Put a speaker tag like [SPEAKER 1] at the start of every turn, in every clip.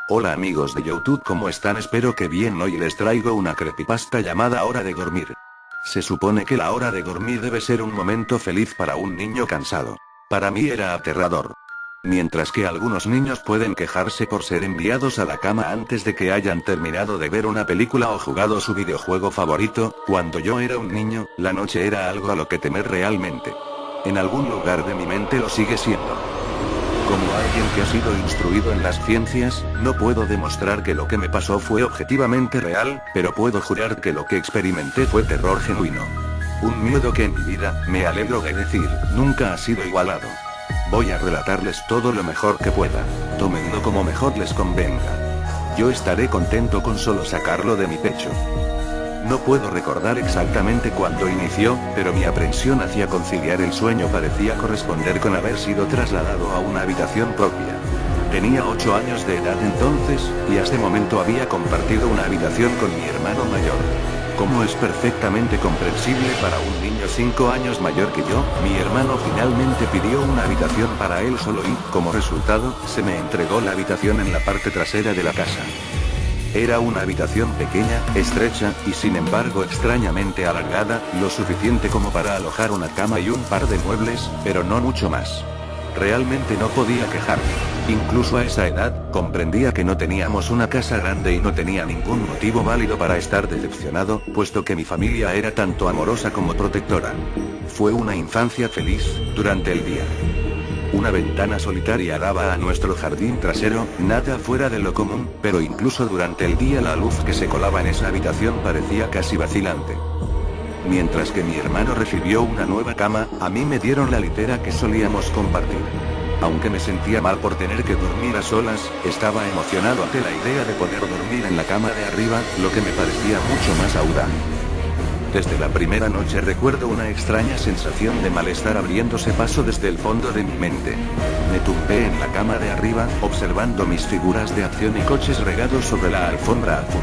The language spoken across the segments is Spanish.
[SPEAKER 1] Hola amigos de YouTube, ¿cómo están? Espero que bien. Hoy les traigo una creepypasta llamada Hora de Dormir. Se supone que la hora de dormir debe ser un momento feliz para un niño cansado. Para mí era aterrador. Mientras que algunos niños pueden quejarse por ser enviados a la cama antes de que hayan terminado de ver una película o jugado su videojuego favorito, cuando yo era un niño, la noche era algo a lo que temer realmente. En algún lugar de mi mente lo sigue siendo. Como alguien que ha sido instruido en las ciencias, no puedo demostrar que lo que me pasó fue objetivamente real, pero puedo jurar que lo que experimenté fue terror genuino. Un miedo que en mi vida, me alegro de decir, nunca ha sido igualado. Voy a relatarles todo lo mejor que pueda. Tómenlo como mejor les convenga. Yo estaré contento con solo sacarlo de mi pecho. No puedo recordar exactamente cuándo inició, pero mi aprensión hacia conciliar el sueño parecía corresponder con haber sido trasladado a una habitación propia. Tenía 8 años de edad entonces, y hasta ese momento había compartido una habitación con mi hermano mayor. Como es perfectamente comprensible para un niño 5 años mayor que yo, mi hermano finalmente pidió una habitación para él solo y, como resultado, se me entregó la habitación en la parte trasera de la casa. Era una habitación pequeña, estrecha, y sin embargo extrañamente alargada, lo suficiente como para alojar una cama y un par de muebles, pero no mucho más. Realmente no podía quejarme. Incluso a esa edad, comprendía que no teníamos una casa grande y no tenía ningún motivo válido para estar decepcionado, puesto que mi familia era tanto amorosa como protectora. Fue una infancia feliz, durante el día. Una ventana solitaria daba a nuestro jardín trasero, nada fuera de lo común, pero incluso durante el día la luz que se colaba en esa habitación parecía casi vacilante. Mientras que mi hermano recibió una nueva cama, a mí me dieron la litera que solíamos compartir. Aunque me sentía mal por tener que dormir a solas, estaba emocionado ante la idea de poder dormir en la cama de arriba, lo que me parecía mucho más audaz. Desde la primera noche recuerdo una extraña sensación de malestar abriéndose paso desde el fondo de mi mente. Me tumbé en la cama de arriba, observando mis figuras de acción y coches regados sobre la alfombra azul.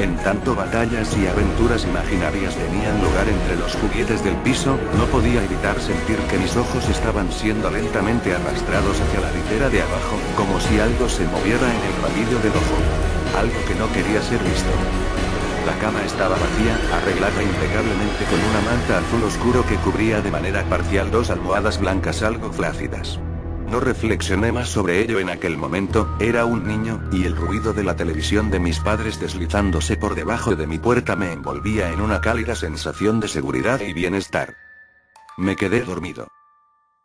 [SPEAKER 1] En tanto batallas y aventuras imaginarias tenían lugar entre los juguetes del piso, no podía evitar sentir que mis ojos estaban siendo lentamente arrastrados hacia la litera de abajo, como si algo se moviera en el rabillo del ojo. Algo que no quería ser visto. La cama estaba vacía, arreglada impecablemente con una manta azul oscuro que cubría de manera parcial 2 almohadas blancas algo flácidas. No reflexioné más sobre ello en aquel momento, era un niño, y el ruido de la televisión de mis padres deslizándose por debajo de mi puerta me envolvía en una cálida sensación de seguridad y bienestar. Me quedé dormido.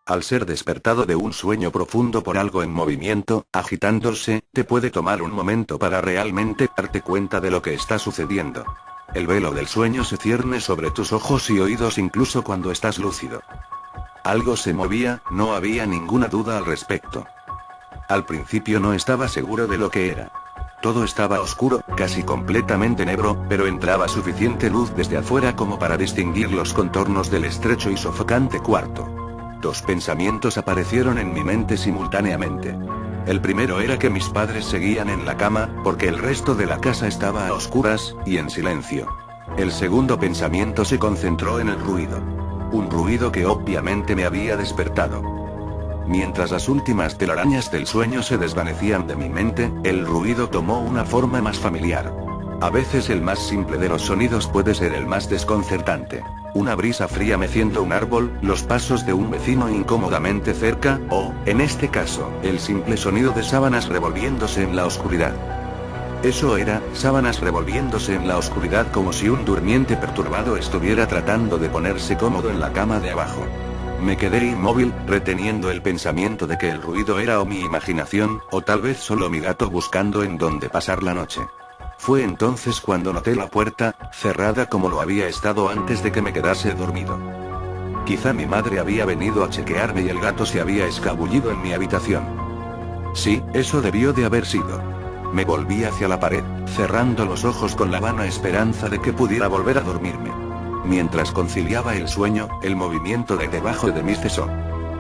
[SPEAKER 1] Al ser despertado de un sueño profundo por algo en movimiento, agitándose, te puede tomar un momento para realmente darte cuenta de lo que está sucediendo. El velo del sueño se cierne sobre tus ojos y oídos incluso cuando estás lúcido. Algo se movía, no había ninguna duda al respecto. Al principio no estaba seguro de lo que era. Todo estaba oscuro, casi completamente negro, pero entraba suficiente luz desde afuera como para distinguir los contornos del estrecho y sofocante cuarto. 2 pensamientos aparecieron en mi mente simultáneamente. El primero era que mis padres seguían en la cama, porque el resto de la casa estaba a oscuras, y en silencio. El segundo pensamiento se concentró en el ruido. Un ruido que obviamente me había despertado. Mientras las últimas telarañas del sueño se desvanecían de mi mente, el ruido tomó una forma más familiar. A veces el más simple de los sonidos puede ser el más desconcertante. Una brisa fría meciendo un árbol, los pasos de un vecino incómodamente cerca, o, en este caso, el simple sonido de sábanas revolviéndose en la oscuridad. Eso era, sábanas revolviéndose en la oscuridad como si un durmiente perturbado estuviera tratando de ponerse cómodo en la cama de abajo. Me quedé inmóvil, reteniendo el pensamiento de que el ruido era o mi imaginación, o tal vez solo mi gato buscando en dónde pasar la noche. Fue entonces cuando noté la puerta, cerrada como lo había estado antes de que me quedase dormido. Quizá mi madre había venido a chequearme y el gato se había escabullido en mi habitación. Sí, eso debió de haber sido. Me volví hacia la pared, cerrando los ojos con la vana esperanza de que pudiera volver a dormirme. Mientras conciliaba el sueño, el movimiento de debajo de mí cesó.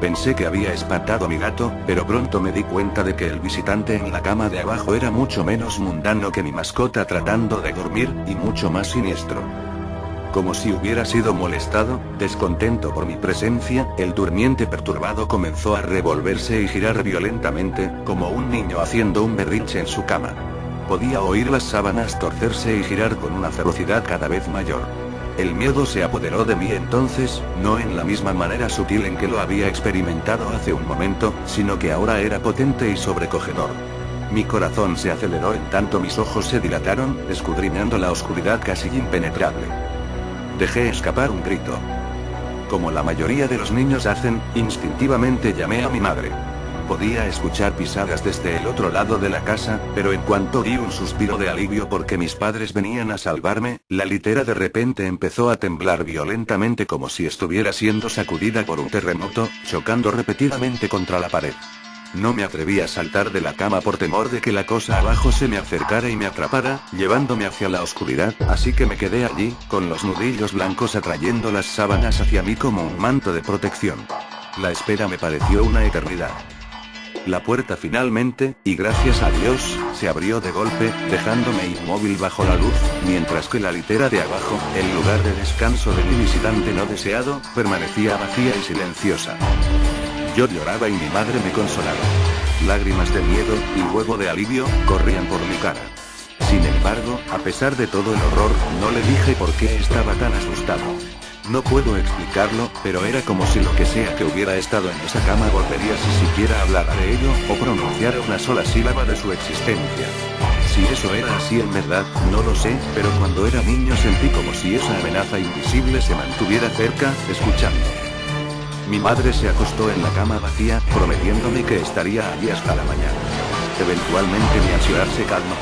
[SPEAKER 1] Pensé que había espantado a mi gato, pero pronto me di cuenta de que el visitante en la cama de abajo era mucho menos mundano que mi mascota tratando de dormir, y mucho más siniestro. Como si hubiera sido molestado, descontento por mi presencia, el durmiente perturbado comenzó a revolverse y girar violentamente, como un niño haciendo un berrinche en su cama. Podía oír las sábanas torcerse y girar con una ferocidad cada vez mayor. El miedo se apoderó de mí entonces, no en la misma manera sutil en que lo había experimentado hace un momento, sino que ahora era potente y sobrecogedor. Mi corazón se aceleró en tanto mis ojos se dilataron, escudriñando la oscuridad casi impenetrable. Dejé escapar un grito. Como la mayoría de los niños hacen, instintivamente llamé a mi madre. Podía escuchar pisadas desde el otro lado de la casa, pero en cuanto di un suspiro de alivio porque mis padres venían a salvarme, la litera de repente empezó a temblar violentamente como si estuviera siendo sacudida por un terremoto, chocando repetidamente contra la pared. No me atreví a saltar de la cama por temor de que la cosa abajo se me acercara y me atrapara, llevándome hacia la oscuridad, así que me quedé allí, con los nudillos blancos atrayendo las sábanas hacia mí como un manto de protección. La espera me pareció una eternidad. La puerta finalmente, y gracias a Dios, se abrió de golpe, dejándome inmóvil bajo la luz, mientras que la litera de abajo, el lugar de descanso de mi visitante no deseado, permanecía vacía y silenciosa. Yo lloraba y mi madre me consolaba. Lágrimas de miedo, y luego de alivio, corrían por mi cara. Sin embargo, a pesar de todo el horror, no le dije por qué estaba tan asustado. No puedo explicarlo, pero era como si lo que sea que hubiera estado en esa cama volvería si siquiera hablara de ello, o pronunciara una sola sílaba de su existencia. Si eso era así en verdad, no lo sé, pero cuando era niño sentí como si esa amenaza invisible se mantuviera cerca, escuchando. Mi madre se acostó en la cama vacía, prometiéndome que estaría allí hasta la mañana. Eventualmente mi ansiedad se calmó.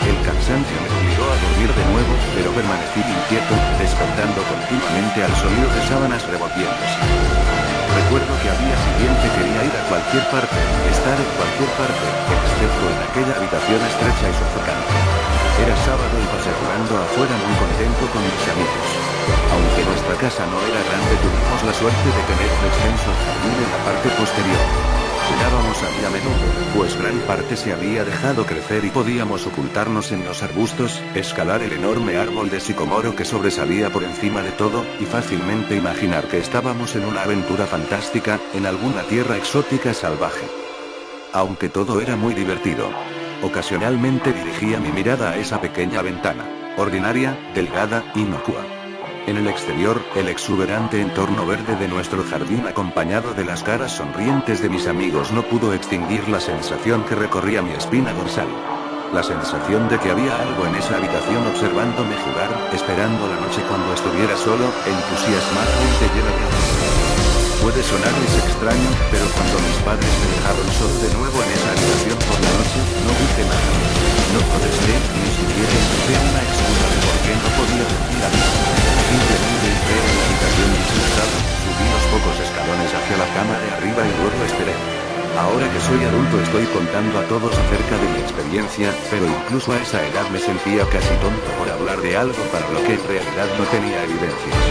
[SPEAKER 1] El cansancio me obligó a dormir de nuevo, pero permanecí inquieto, despertando continuamente al sonido de sábanas revolviéndose. Recuerdo que al día siguiente quería ir a cualquier parte, estar en cualquier parte, excepto en aquella habitación estrecha y sofocante. Era sábado y pasé jugando afuera muy contento con mis amigos. Aunque nuestra casa no era grande, tuvimos la suerte de tener un extenso jardín en la parte posterior. Jugábamos allí a menudo, pues gran parte se había dejado crecer y podíamos ocultarnos en los arbustos, escalar el enorme árbol de sicomoro que sobresalía por encima de todo, y fácilmente imaginar que estábamos en una aventura fantástica, en alguna tierra exótica salvaje. Aunque todo era muy divertido. Ocasionalmente dirigía mi mirada a esa pequeña ventana, ordinaria, delgada, inocua. En el exterior, el exuberante entorno verde de nuestro jardín acompañado de las caras sonrientes de mis amigos no pudo extinguir la sensación que recorría mi espina dorsal. La sensación de que había algo en esa habitación observándome jugar, esperando la noche cuando estuviera solo, entusiasmadamente lleno de amor. Puede sonarles extraño, pero cuando mis padres me dejaron solo de nuevo en esa habitación por la noche, no dije nada. No protesté, ni siquiera inventé una excusa de por qué no podía sentir a mí. Simplemente entré en la habitación disgustado, subí los pocos escalones hacia la cama de arriba y luego esperé. Ahora que soy adulto estoy contando a todos acerca de mi experiencia, pero incluso a esa edad me sentía casi tonto por hablar de algo para lo que en realidad no tenía evidencias.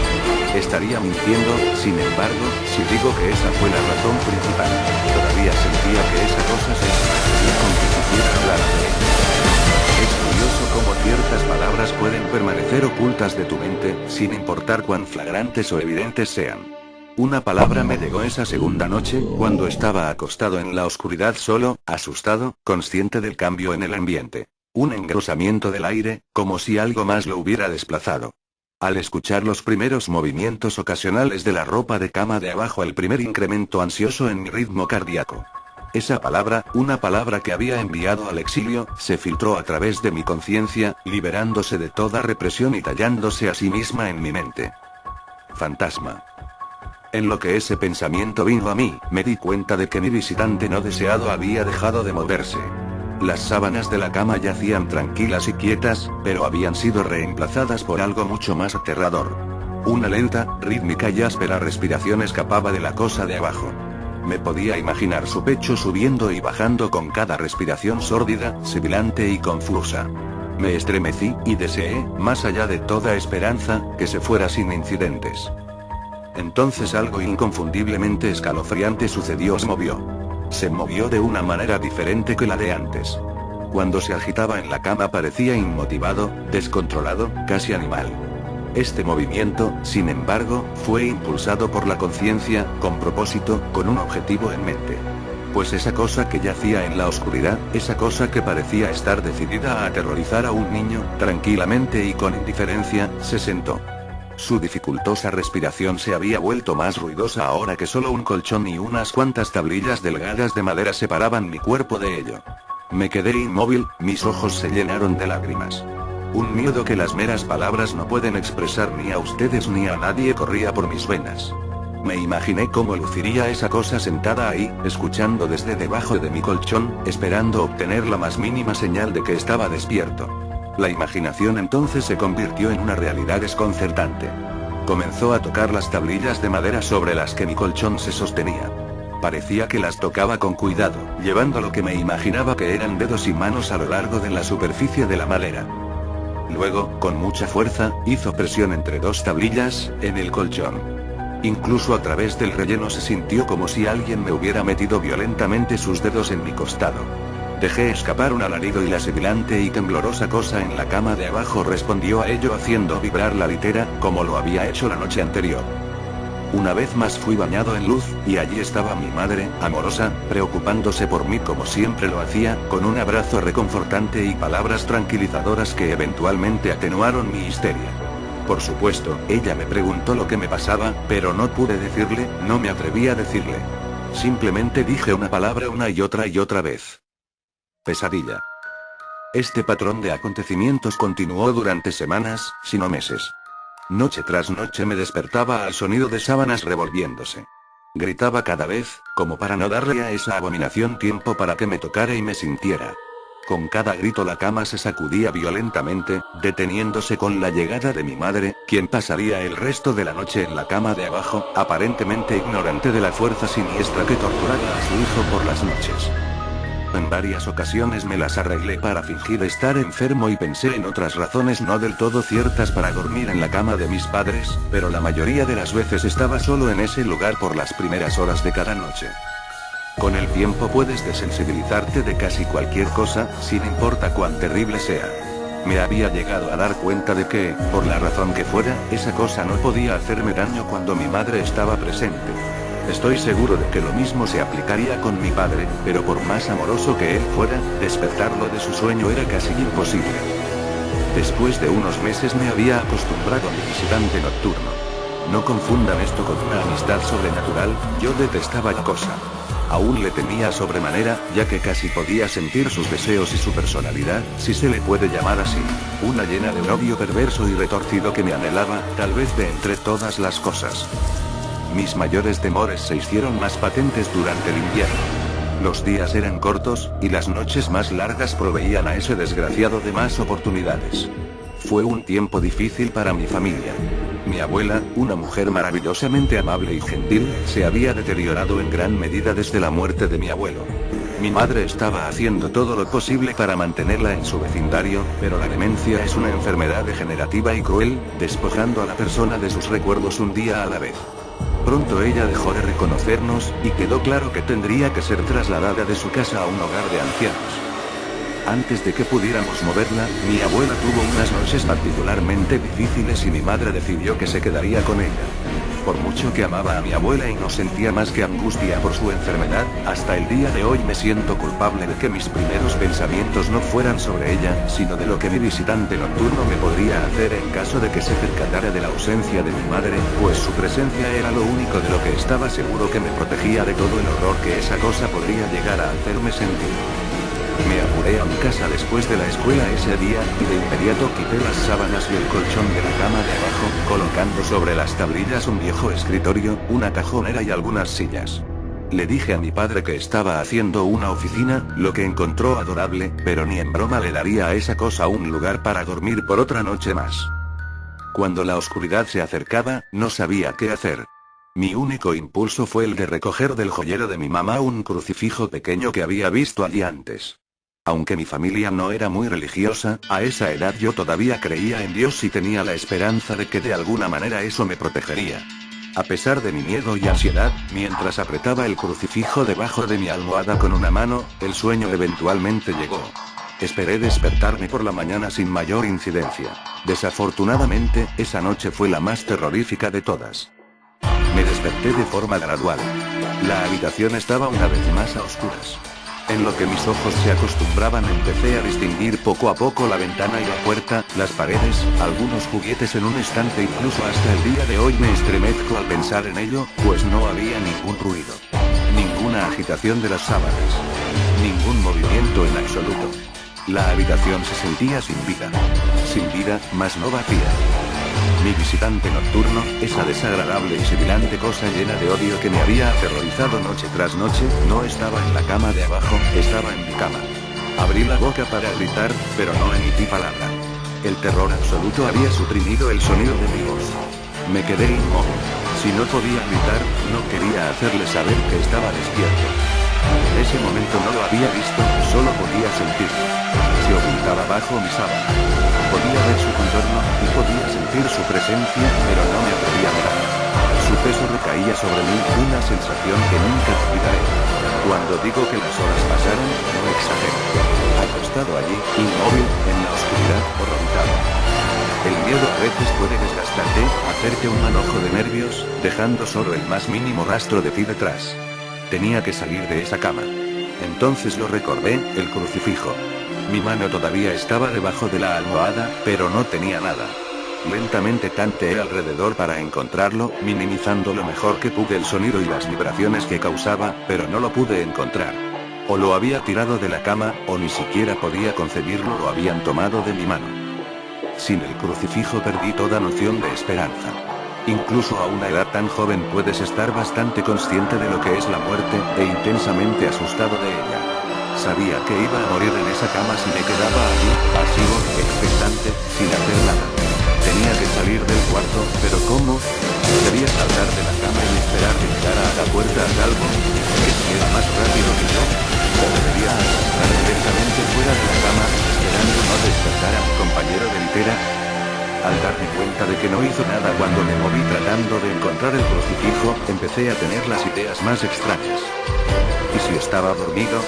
[SPEAKER 1] Estaría mintiendo, sin embargo, si digo que esa fue la razón principal. Todavía sentía que esa cosa se extrañaría con que quisiera hablar de ella. Es curioso cómo ciertas palabras pueden permanecer ocultas de tu mente, sin importar cuán flagrantes o evidentes sean. Una palabra me llegó esa segunda noche, cuando estaba acostado en la oscuridad solo, asustado, consciente del cambio en el ambiente. Un engrosamiento del aire, como si algo más lo hubiera desplazado. Al escuchar los primeros movimientos ocasionales de la ropa de cama de abajo, el primer incremento ansioso en mi ritmo cardíaco. Esa palabra, una palabra que había enviado al exilio, se filtró a través de mi conciencia, liberándose de toda represión y tallándose a sí misma en mi mente. Fantasma. En lo que ese pensamiento vino a mí, me di cuenta de que mi visitante no deseado había dejado de moverse. Las sábanas de la cama yacían tranquilas y quietas, pero habían sido reemplazadas por algo mucho más aterrador. Una lenta, rítmica y áspera respiración escapaba de la cosa de abajo. Me podía imaginar su pecho subiendo y bajando con cada respiración sórdida, sibilante y confusa. Me estremecí, y deseé, más allá de toda esperanza, que se fuera sin incidentes. Entonces algo inconfundiblemente escalofriante sucedió. Se movió de una manera diferente que la de antes. Cuando se agitaba en la cama parecía inmotivado, descontrolado, casi animal. Este movimiento, sin embargo, fue impulsado por la conciencia, con propósito, con un objetivo en mente. Pues esa cosa que yacía en la oscuridad, esa cosa que parecía estar decidida a aterrorizar a un niño, tranquilamente y con indiferencia, se sentó. Su dificultosa respiración se había vuelto más ruidosa ahora que solo un colchón y unas cuantas tablillas delgadas de madera separaban mi cuerpo de ello. Me quedé inmóvil, mis ojos se llenaron de lágrimas. Un miedo que las meras palabras no pueden expresar ni a ustedes ni a nadie corría por mis venas. Me imaginé cómo luciría esa cosa sentada ahí, escuchando desde debajo de mi colchón, esperando obtener la más mínima señal de que estaba despierto. La imaginación entonces se convirtió en una realidad desconcertante. Comenzó a tocar las tablillas de madera sobre las que mi colchón se sostenía. Parecía que las tocaba con cuidado, llevando lo que me imaginaba que eran dedos y manos a lo largo de la superficie de la madera. Luego, con mucha fuerza, hizo presión entre dos tablillas, en el colchón. Incluso a través del relleno se sintió como si alguien me hubiera metido violentamente sus dedos en mi costado. Dejé escapar un alarido y la sibilante y temblorosa cosa en la cama de abajo respondió a ello haciendo vibrar la litera, como lo había hecho la noche anterior. Una vez más fui bañado en luz, y allí estaba mi madre, amorosa, preocupándose por mí como siempre lo hacía, con un abrazo reconfortante y palabras tranquilizadoras que eventualmente atenuaron mi histeria. Por supuesto, ella me preguntó lo que me pasaba, pero no pude decirle, no me atreví a decirle. Simplemente dije una palabra una y otra vez. Pesadilla. Este patrón de acontecimientos continuó durante semanas, si no meses. Noche tras noche me despertaba al sonido de sábanas revolviéndose. Gritaba cada vez, como para no darle a esa abominación tiempo para que me tocara y me sintiera. Con cada grito la cama se sacudía violentamente, deteniéndose con la llegada de mi madre, quien pasaría el resto de la noche en la cama de abajo, aparentemente ignorante de la fuerza siniestra que torturaba a su hijo por las noches. En varias ocasiones me las arreglé para fingir estar enfermo y pensé en otras razones no del todo ciertas para dormir en la cama de mis padres, pero la mayoría de las veces estaba solo en ese lugar por las primeras horas de cada noche. Con el tiempo puedes desensibilizarte de casi cualquier cosa, sin importar cuán terrible sea. Me había llegado a dar cuenta de que, por la razón que fuera, esa cosa no podía hacerme daño cuando mi madre estaba presente. Estoy seguro de que lo mismo se aplicaría con mi padre, pero por más amoroso que él fuera, despertarlo de su sueño era casi imposible. Después de unos meses me había acostumbrado a mi visitante nocturno. No confundan esto con una amistad sobrenatural, yo detestaba la cosa. Aún le temía sobremanera, ya que casi podía sentir sus deseos y su personalidad, si se le puede llamar así. Una llena de un odio perverso y retorcido que me anhelaba, tal vez de entre todas las cosas. Mis mayores temores se hicieron más patentes durante el invierno. Los días eran cortos, y las noches más largas proveían a ese desgraciado de más oportunidades. Fue un tiempo difícil para mi familia. Mi abuela, una mujer maravillosamente amable y gentil, se había deteriorado en gran medida desde la muerte de mi abuelo. Mi madre estaba haciendo todo lo posible para mantenerla en su vecindario, pero la demencia es una enfermedad degenerativa y cruel, despojando a la persona de sus recuerdos un día a la vez. Pronto ella dejó de reconocernos, y quedó claro que tendría que ser trasladada de su casa a un hogar de ancianos. Antes de que pudiéramos moverla, mi abuela tuvo unas noches particularmente difíciles y mi madre decidió que se quedaría con ella. Por mucho que amaba a mi abuela y no sentía más que angustia por su enfermedad, hasta el día de hoy me siento culpable de que mis primeros pensamientos no fueran sobre ella, sino de lo que mi visitante nocturno me podría hacer en caso de que se percatara de la ausencia de mi madre, pues su presencia era lo único de lo que estaba seguro que me protegía de todo el horror que esa cosa podría llegar a hacerme sentir. Me apuré a mi casa después de la escuela ese día, y de inmediato quité las sábanas y el colchón de la cama de abajo, colocando sobre las tablillas un viejo escritorio, una cajonera y algunas sillas. Le dije a mi padre que estaba haciendo una oficina, lo que encontró adorable, pero ni en broma le daría a esa cosa un lugar para dormir por otra noche más. Cuando la oscuridad se acercaba, no sabía qué hacer. Mi único impulso fue el de recoger del joyero de mi mamá un crucifijo pequeño que había visto allí antes. Aunque mi familia no era muy religiosa, a esa edad yo todavía creía en Dios y tenía la esperanza de que de alguna manera eso me protegería. A pesar de mi miedo y ansiedad, mientras apretaba el crucifijo debajo de mi almohada con una mano, el sueño eventualmente llegó. Esperé despertarme por la mañana sin mayor incidencia. Desafortunadamente, esa noche fue la más terrorífica de todas. Me desperté de forma gradual. La habitación estaba una vez más a oscuras. En lo que mis ojos se acostumbraban, empecé a distinguir poco a poco la ventana y la puerta, las paredes, algunos juguetes en un estante. Incluso hasta el día de hoy me estremezco al pensar en ello, pues no había ningún ruido. Ninguna agitación de las sábanas. Ningún movimiento en absoluto. La habitación se sentía sin vida. Sin vida, mas no vacía. Mi visitante nocturno, esa desagradable y sibilante cosa llena de odio que me había aterrorizado noche tras noche, no estaba en la cama de abajo, estaba en mi cama. Abrí la boca para gritar, pero no emití palabra. El terror absoluto había suprimido el sonido de mi voz. Me quedé inmóvil. Si no podía gritar, no quería hacerle saber que estaba despierto. En ese momento no lo había visto, solo podía sentirlo. Se ocultaba bajo mi sábana. Podía ver su contorno, y podía sentir su presencia, pero no me atrevía a mirar. Su peso recaía sobre mí, una sensación que nunca olvidaré. Cuando digo que las horas pasaron, no exagero. Acostado allí, inmóvil, en la oscuridad, horrorizado. El miedo a veces puede desgastarte, hacerte un manojo de nervios, dejando solo el más mínimo rastro de ti detrás. Tenía que salir de esa cama. Entonces lo recordé, el crucifijo. Mi mano todavía estaba debajo de la almohada, pero no tenía nada. Lentamente tanteé alrededor para encontrarlo, minimizando lo mejor que pude el sonido y las vibraciones que causaba, pero no lo pude encontrar. O lo había tirado de la cama, o ni siquiera podía concebirlo, lo habían tomado de mi mano. Sin el crucifijo perdí toda noción de esperanza. Incluso a una edad tan joven puedes estar bastante consciente de lo que es la muerte, e intensamente asustado de ella. Sabía que iba a morir en esa cama si me quedaba allí, pasivo, expectante, sin hacer nada. Tenía que salir del cuarto, pero ¿cómo? Debía saltar de la cama y esperar que llegara a la puerta a salvo, que era más rápido que yo. O debería arrastrar directamente fuera de la cama, esperando no despertar a mi compañero de litera. Al darme cuenta de que no hizo nada cuando me moví tratando de encontrar el crucifijo, empecé a tener las ideas más extrañas. ¿Y si estaba dormido?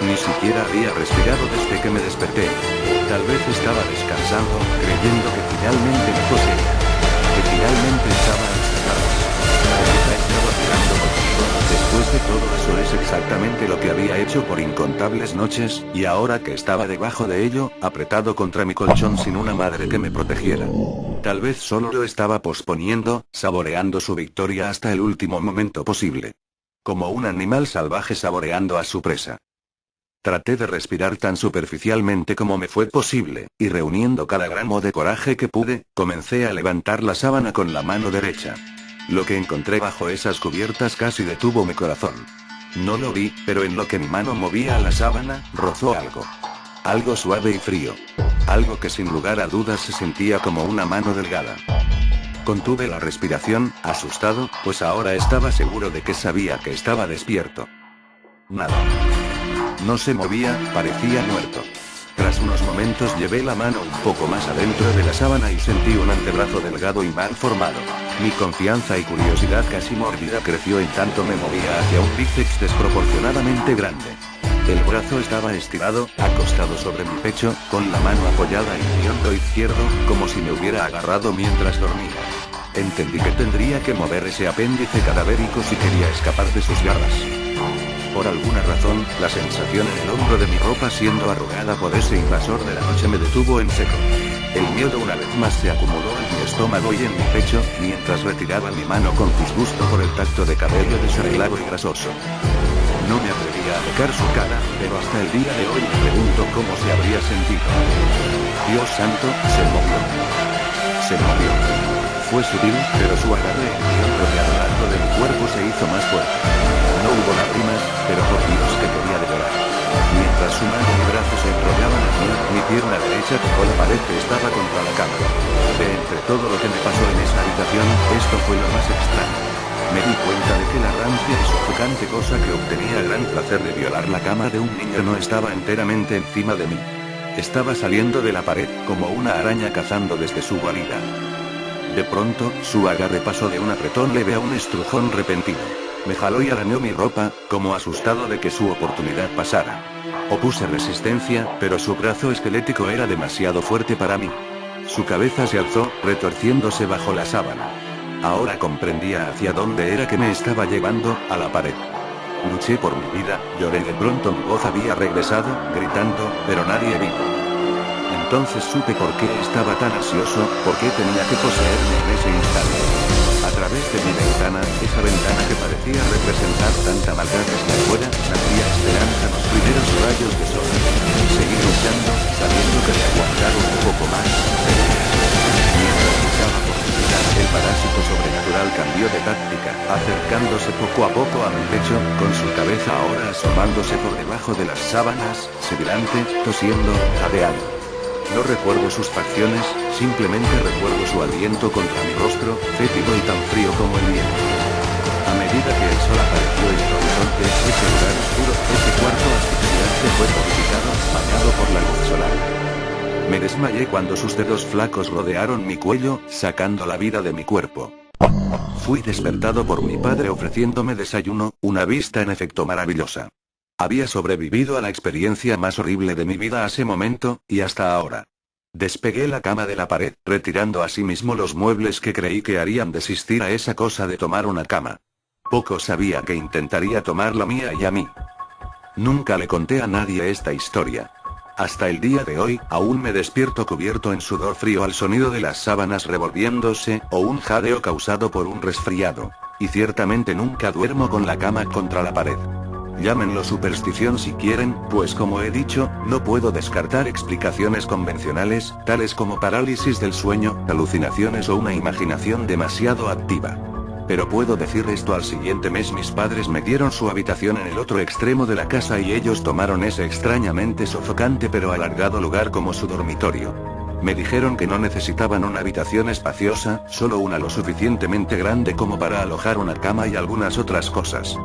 [SPEAKER 1] Ni siquiera había respirado desde que me desperté. Tal vez estaba descansando, creyendo que finalmente me poseía. Que finalmente estaba encerrado. O quizá estaba mirando conmigo. Después de todo eso es exactamente lo que había hecho por incontables noches, y ahora que estaba debajo de ello, apretado contra mi colchón sin una madre que me protegiera. Tal vez solo lo estaba posponiendo, saboreando su victoria hasta el último momento posible. Como un animal salvaje saboreando a su presa. Traté de respirar tan superficialmente como me fue posible, y reuniendo cada gramo de coraje que pude, comencé a levantar la sábana con la mano derecha. Lo que encontré bajo esas cubiertas casi detuvo mi corazón. No lo vi, pero en lo que mi mano movía a la sábana, rozó algo. Algo suave y frío. Algo que sin lugar a dudas se sentía como una mano delgada. Contuve la respiración, asustado, pues ahora estaba seguro de que sabía que estaba despierto. Nada. No se movía, parecía muerto. Tras unos momentos llevé la mano un poco más adentro de la sábana y sentí un antebrazo delgado y mal formado. Mi confianza y curiosidad casi mórbida creció en tanto me movía hacia un bíceps desproporcionadamente grande. El brazo estaba estirado, acostado sobre mi pecho, con la mano apoyada en mi hombro izquierdo, como si me hubiera agarrado mientras dormía. Entendí que tendría que mover ese apéndice cadavérico si quería escapar de sus garras. Por alguna razón, la sensación en el hombro de mi ropa siendo arrugada por ese invasor de la noche me detuvo en seco. El miedo una vez más se acumuló en mi estómago y en mi pecho, mientras retiraba mi mano con disgusto por el tacto de cabello desarreglado y grasoso. No me atrevía a tocar su cara, pero hasta el día de hoy me pregunto cómo se habría sentido. Dios santo, se movió. Se movió. Fue sutil, pero su agarre en mi hombro y a lo largo de mi cuerpo se hizo más fuerte. No hubo lágrimas, pero por Dios que quería de llorar. Mientras su mano y brazo se enrollaban en mí, mi pierna derecha tocó la pared que estaba contra la cama. De entre todo lo que me pasó en esa habitación, esto fue lo más extraño. Me di cuenta de que la rancia y sofocante cosa que obtenía gran placer de violar la cama de un niño no estaba enteramente encima de mí. Estaba saliendo de la pared, como una araña cazando desde su guarida. De pronto, su agarre pasó de un apretón leve a un estrujón repentino. Me jaló y arañó mi ropa, como asustado de que su oportunidad pasara. Opuse resistencia, pero su brazo esquelético era demasiado fuerte para mí. Su cabeza se alzó, retorciéndose bajo la sábana. Ahora comprendía hacia dónde era que me estaba llevando, a la pared. Luché por mi vida, lloré de pronto mi voz había regresado, gritando, pero nadie vino. Entonces supe por qué estaba tan ansioso, por qué tenía que poseerme en ese instante. A través de mi ventana, esa ventana que parecía representar tanta maldad desde afuera, nacía esperanza los primeros rayos de sol. Seguí luchando, sabiendo que de aguantar un poco más, mientras luchaba por mi vida, el parásito sobrenatural cambió de táctica, acercándose poco a poco a mi pecho, con su cabeza ahora asomándose por debajo de las sábanas, sibilante, tosiendo, jadeando. No recuerdo sus facciones, simplemente recuerdo su aliento contra mi rostro, fétido y tan frío como el viento. A medida que el sol apareció en el horizonte, ese lugar oscuro, ese cuarto asfixiante fue purificado, bañado por la luz solar. Me desmayé cuando sus dedos flacos rodearon mi cuello, sacando la vida de mi cuerpo. Fui despertado por mi padre ofreciéndome desayuno, una vista en efecto maravillosa. Había sobrevivido a la experiencia más horrible de mi vida a ese momento, y hasta ahora. Despegué la cama de la pared, retirando asimismo los muebles que creí que harían desistir a esa cosa de tomar una cama. Poco sabía que intentaría tomar la mía y a mí. Nunca le conté a nadie esta historia. Hasta el día de hoy, aún me despierto cubierto en sudor frío al sonido de las sábanas revolviéndose, o un jadeo causado por un resfriado. Y ciertamente nunca duermo con la cama contra la pared. Llámenlo superstición si quieren, pues como he dicho, no puedo descartar explicaciones convencionales, tales como parálisis del sueño, alucinaciones o una imaginación demasiado activa. Pero puedo decir esto: al siguiente mes mis padres me dieron su habitación en el otro extremo de la casa y ellos tomaron ese extrañamente sofocante pero alargado lugar como su dormitorio. Me dijeron que no necesitaban una habitación espaciosa, solo una lo suficientemente grande como para alojar una cama y algunas otras cosas.